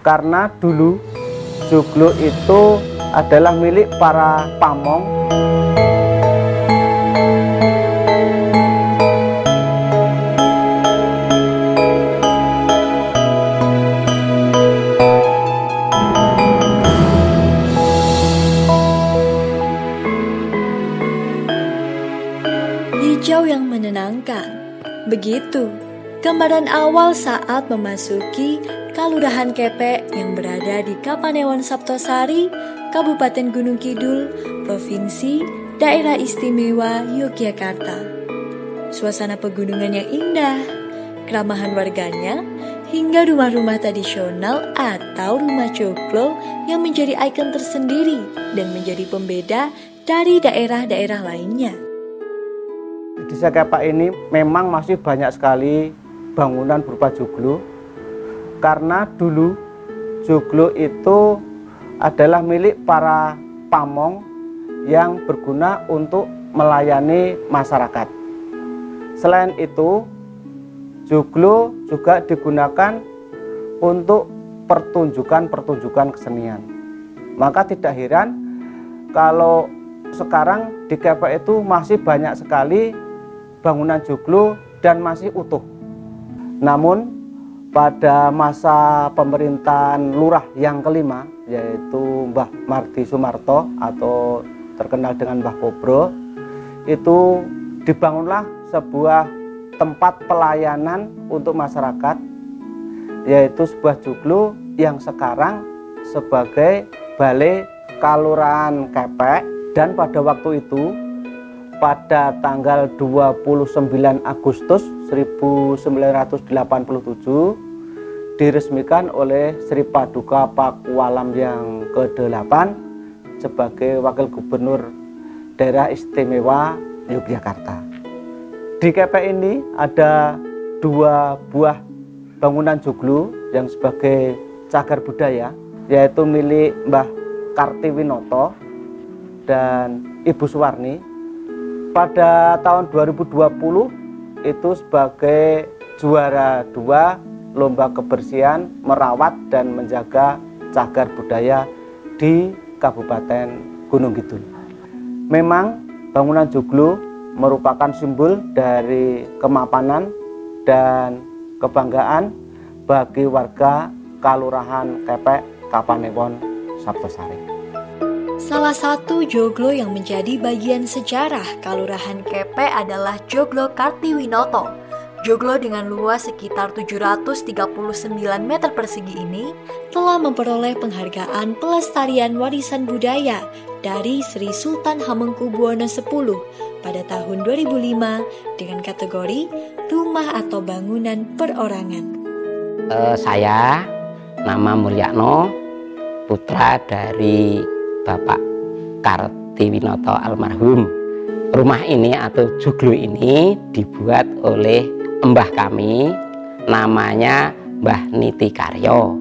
Karena dulu joglo itu adalah milik para pamong. Hijau yang menenangkan. Begitu gambaran awal saat memasuki Kalurahan Kepek yang berada di Kapanewon Saptosari, Kabupaten Gunung Kidul, Provinsi Daerah Istimewa Yogyakarta. Suasana pegunungan yang indah, keramahan warganya, hingga rumah-rumah tradisional atau rumah joglo yang menjadi ikon tersendiri dan menjadi pembeda dari daerah-daerah lainnya. Di Desa Kepek ini memang masih banyak sekali bangunan berupa joglo. Karena dulu joglo itu adalah milik para pamong yang berguna untuk melayani masyarakat. Selain itu, joglo juga digunakan untuk pertunjukan kesenian. Maka tidak heran kalau sekarang di Kepek itu masih banyak sekali bangunan joglo dan masih utuh. Namun pada masa pemerintahan lurah yang kelima, yaitu Mbah Mardi Sumarto atau terkenal dengan Mbah Kobro, itu dibangunlah sebuah tempat pelayanan untuk masyarakat, yaitu sebuah joglo yang sekarang sebagai Balai Kalurahan Kepek. Dan pada waktu itu, pada tanggal 29 Agustus 1987 diresmikan oleh Sri Paduka Pakualam yang ke-8 sebagai Wakil Gubernur Daerah Istimewa Yogyakarta. Di Kepek ini ada 2 buah bangunan joglo yang sebagai cagar budaya, yaitu milik Mbah Kartiwinoto dan Ibu Suwarni. Pada tahun 2020 itu sebagai juara 2 lomba kebersihan, merawat dan menjaga cagar budaya di Kabupaten Gunung Kidul. Memang bangunan joglo merupakan simbol dari kemapanan dan kebanggaan bagi warga Kalurahan Kepek, Kapanewon Saptosari. Salah satu joglo yang menjadi bagian sejarah Kalurahan Kepek adalah Joglo Kartiwinoto. Joglo dengan luas sekitar 739 meter persegi ini telah memperoleh penghargaan pelestarian warisan budaya dari Sri Sultan Hamengkubuwono X pada tahun 2005 dengan kategori rumah atau bangunan perorangan. Saya nama Mulyakno, putra dari Bapak Kartiwinoto almarhum. Rumah ini atau joglo ini dibuat oleh mbah kami, namanya Mbah Niti Karyo.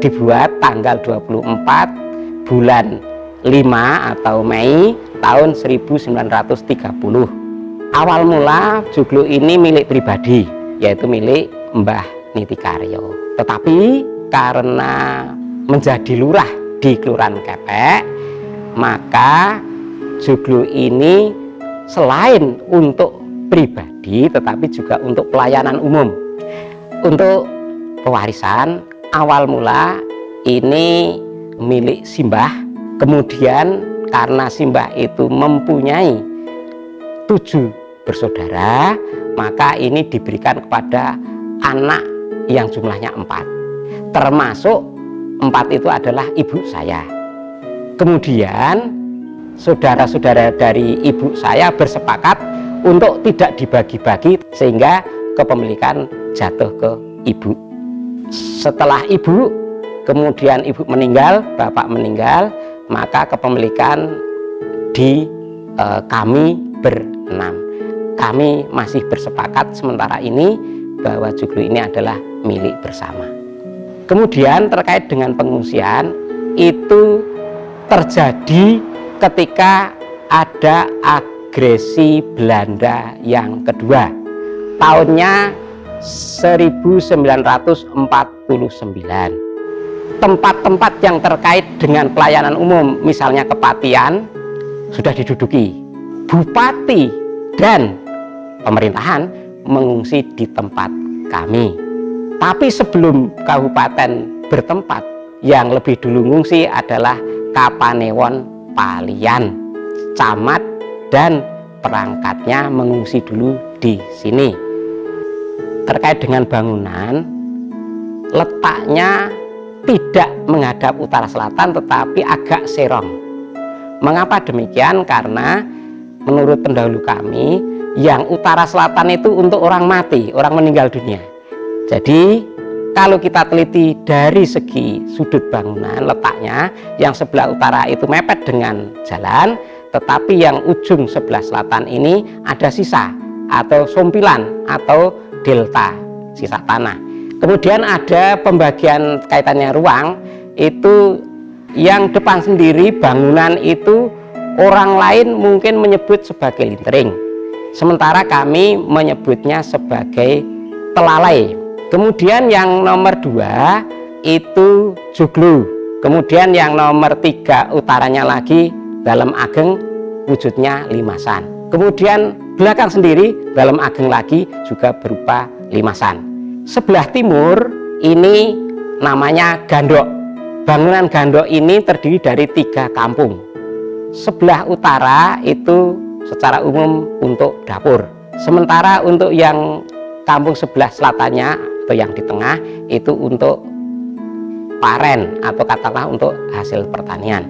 Dibuat tanggal 24 bulan 5 atau Mei tahun 1930. Awal mula joglo ini milik pribadi, yaitu milik Mbah Niti Karyo. Tetapi karena menjadi lurah di Kelurahan Kepek, maka joglo ini selain untuk pribadi tetapi juga untuk pelayanan umum. Untuk pewarisan awal mula ini milik simbah, kemudian karena simbah itu mempunyai 7 bersaudara, maka ini diberikan kepada anak yang jumlahnya 4, termasuk 4 itu adalah ibu saya. Kemudian saudara-saudara dari ibu saya bersepakat untuk tidak dibagi-bagi sehingga kepemilikan jatuh ke ibu. Setelah ibu, kemudian ibu meninggal, bapak meninggal, maka kepemilikan di kami berenam. Kami masih bersepakat sementara ini bahwa joglo ini adalah milik bersama. Kemudian terkait dengan pengungsian itu terjadi ketika ada agresi Belanda yang kedua. Tahunnya 1949. tempat-tempat yang terkait dengan pelayanan umum, misalnya kepatian, sudah diduduki. Bupati dan pemerintahan mengungsi di tempat kami. Tapi sebelum kabupaten bertempat, yang lebih dulu mengungsi adalah Kapanewon Palian, camat dan perangkatnya mengungsi dulu di sini. Terkait dengan bangunan, letaknya tidak menghadap utara selatan tetapi agak serong. Mengapa demikian? Karena menurut pendahulu kami, yang utara selatan itu untuk orang mati, orang meninggal dunia. Jadi kalau kita teliti dari segi sudut bangunan letaknya, yang sebelah utara itu mepet dengan jalan, tetapi yang ujung sebelah selatan ini ada sisa atau sompilan atau delta, sisa tanah. Kemudian ada pembagian kaitannya ruang, itu yang depan sendiri bangunan itu orang lain mungkin menyebut sebagai lintering, sementara kami menyebutnya sebagai telalai. Kemudian yang nomor 2 itu joglo. Kemudian yang nomor 3 utaranya lagi dalam ageng, wujudnya limasan. Kemudian belakang sendiri dalam ageng lagi juga berupa limasan. Sebelah timur ini namanya gandok. Bangunan gandok ini terdiri dari 3 kampung. Sebelah utara itu secara umum untuk dapur. Sementara untuk yang kampung sebelah selatannya atau yang di tengah itu untuk paren atau katakanlah untuk hasil pertanian.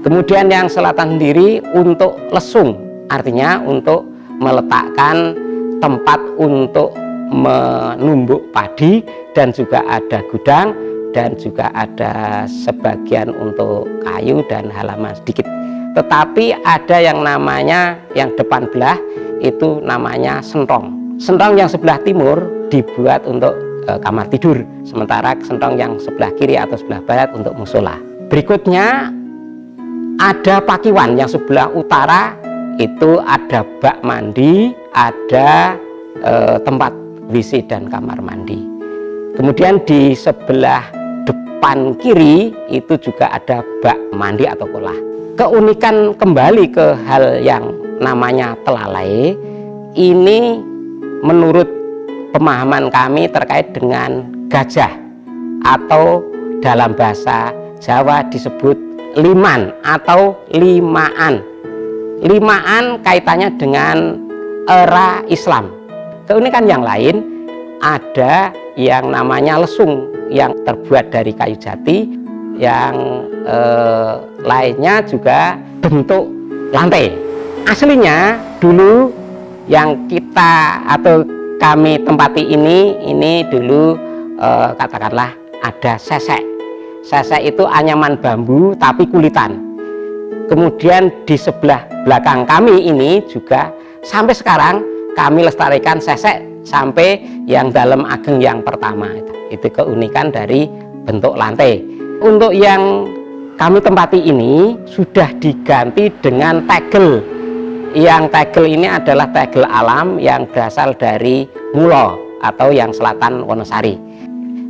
Kemudian yang selatan sendiri untuk lesung, artinya untuk meletakkan tempat untuk menumbuk padi, dan juga ada gudang, dan juga ada sebagian untuk kayu dan halaman sedikit. Tetapi ada yang namanya yang depan belah itu namanya sentong. Sentong yang sebelah timur dibuat untuk kamar tidur, sementara sentong yang sebelah kiri atau sebelah barat untuk musola. Berikutnya ada pakiwan yang sebelah utara, itu ada bak mandi, ada tempat WC dan kamar mandi. Kemudian di sebelah depan kiri itu juga ada bak mandi atau kolah. Keunikan kembali ke hal yang namanya telalai ini menurut pemahaman kami terkait dengan gajah, atau dalam bahasa Jawa disebut liman atau limaan. Limaan kaitannya dengan era Islam. Keunikan yang lain ada yang namanya lesung yang terbuat dari kayu jati, yang lainnya juga bentuk lantai. Aslinya dulu yang kita atau kami tempati ini dulu katakanlah ada sesek. Sesek itu anyaman bambu tapi kulitan. Kemudian di sebelah belakang kami ini juga sampai sekarang kami lestarikan sesek sampai yang dalam ageng yang pertama. Itu keunikan dari bentuk lantai. Untuk yang kami tempati ini sudah diganti dengan tegel. Yang tegel ini adalah tegel alam yang berasal dari Mulo atau yang selatan Wonosari.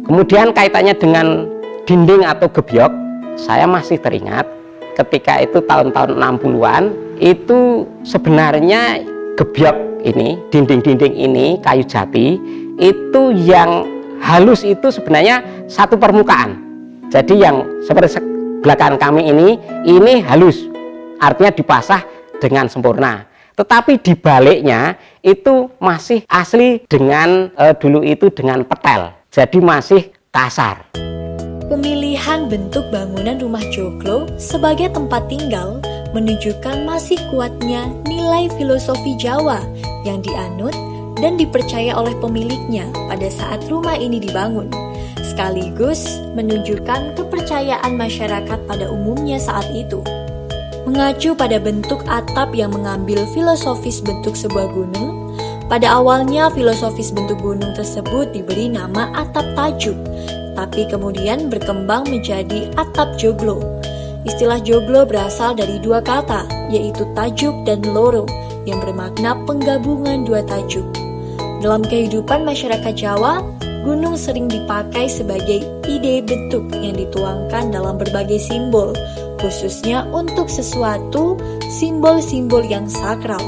Kemudian kaitannya dengan dinding atau gebyok, saya masih teringat ketika itu tahun-tahun 60-an, itu sebenarnya gebyok ini, dinding-dinding ini kayu jati, itu yang halus itu sebenarnya satu permukaan. Jadi yang seperti belakang kami ini halus, artinya dipasah dengan sempurna. Tetapi di baliknya itu masih asli dengan dulu itu dengan petel, jadi masih kasar. Pemilihan bentuk bangunan rumah joglo sebagai tempat tinggal menunjukkan masih kuatnya nilai filosofi Jawa yang dianut dan dipercaya oleh pemiliknya pada saat rumah ini dibangun, sekaligus menunjukkan kepercayaan masyarakat pada umumnya saat itu. Mengacu pada bentuk atap yang mengambil filosofis bentuk sebuah gunung, pada awalnya filosofis bentuk gunung tersebut diberi nama atap tajuk, tapi kemudian berkembang menjadi atap joglo. Istilah joglo berasal dari 2 kata, yaitu tajuk dan loro, yang bermakna penggabungan 2 tajuk. Dalam kehidupan masyarakat Jawa, gunung sering dipakai sebagai ide bentuk yang dituangkan dalam berbagai simbol, khususnya untuk sesuatu simbol-simbol yang sakral.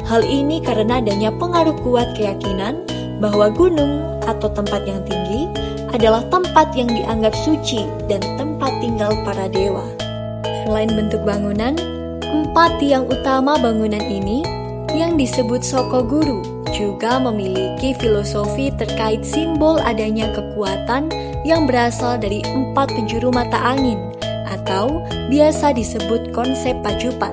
Hal ini karena adanya pengaruh kuat keyakinan bahwa gunung atau tempat yang tinggi adalah tempat yang dianggap suci dan tempat tinggal para dewa. Selain bentuk bangunan, 4 tiang utama bangunan ini yang disebut Sokoguru juga memiliki filosofi terkait simbol adanya kekuatan yang berasal dari 4 penjuru mata angin atau biasa disebut konsep Pajupat.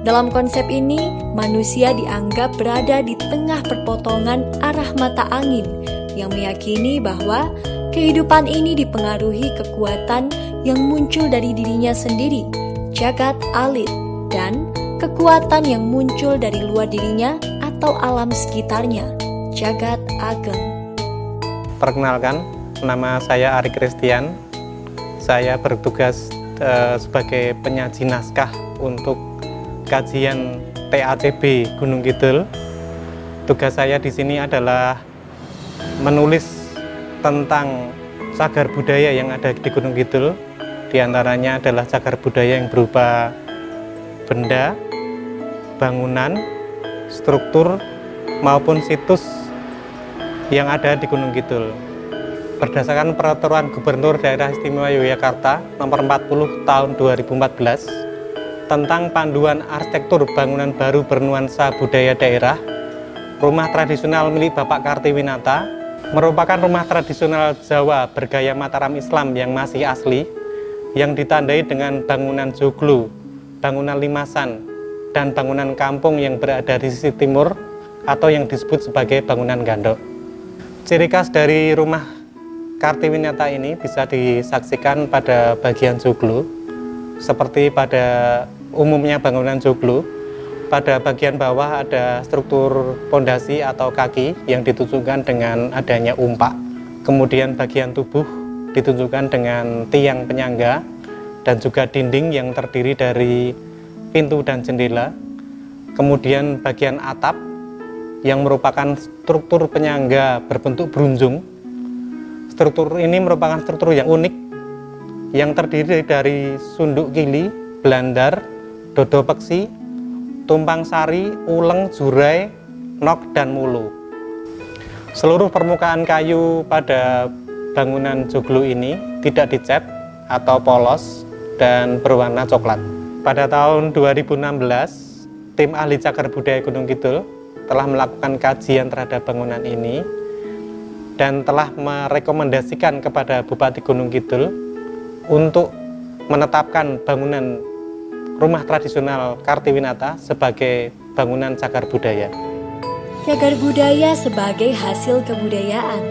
Dalam konsep ini, manusia dianggap berada di tengah perpotongan arah mata angin yang meyakini bahwa kehidupan ini dipengaruhi kekuatan yang muncul dari dirinya sendiri, jagat alit, dan kekuatan yang muncul dari luar dirinya atau alam sekitarnya, jagat ageng. Perkenalkan, nama saya Ari Christian. Saya bertugas sebagai penyaji naskah untuk kajian TACB Gunung Kidul. Tugas saya di sini adalah menulis tentang cagar budaya yang ada di Gunung Kidul. Di antaranya adalah cagar budaya yang berupa benda, bangunan, struktur, maupun situs yang ada di Gunung Kidul. Berdasarkan Peraturan Gubernur Daerah Istimewa Yogyakarta Nomor 40 Tahun 2014 tentang panduan arsitektur bangunan baru bernuansa budaya daerah, rumah tradisional milik Bapak Kartiwinata merupakan rumah tradisional Jawa bergaya Mataram Islam yang masih asli, yang ditandai dengan bangunan joglo, bangunan limasan, dan bangunan kampung yang berada di sisi timur atau yang disebut sebagai bangunan gandok. Ciri khas dari rumah Kartiwinata ini bisa disaksikan pada bagian joglo. Seperti pada umumnya bangunan joglo, pada bagian bawah ada struktur pondasi atau kaki yang ditunjukkan dengan adanya umpak. Kemudian bagian tubuh ditunjukkan dengan tiang penyangga dan juga dinding yang terdiri dari pintu dan jendela. Kemudian bagian atap yang merupakan struktur penyangga berbentuk berunjung. Struktur ini merupakan struktur yang unik yang terdiri dari sunduk kili, belandar, dodo peksi, tumpang sari, uleng, jurai, nok, dan mulu. Seluruh permukaan kayu pada bangunan joglo ini tidak dicat atau polos dan berwarna coklat. Pada tahun 2016, tim ahli cagar budaya Gunung Kidul telah melakukan kajian terhadap bangunan ini dan telah merekomendasikan kepada Bupati Gunung Kidul untuk menetapkan bangunan rumah tradisional Kartiwinata sebagai bangunan cagar budaya. Cagar budaya sebagai hasil kebudayaan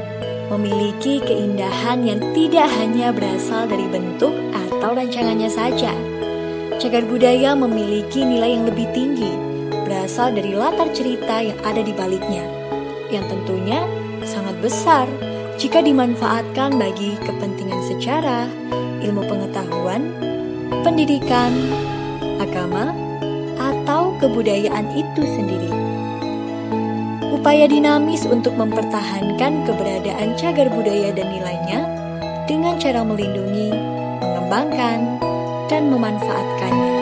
memiliki keindahan yang tidak hanya berasal dari bentuk atau rancangannya saja. Cagar budaya memiliki nilai yang lebih tinggi, berasal dari latar cerita yang ada di baliknya, yang tentunya sangat besar jika dimanfaatkan bagi kepentingan sejarah, ilmu pengetahuan, pendidikan, agama, atau kebudayaan itu sendiri. Upaya dinamis untuk mempertahankan keberadaan cagar budaya dan nilainya dengan cara melindungi, mengembangkan, dan memanfaatkannya.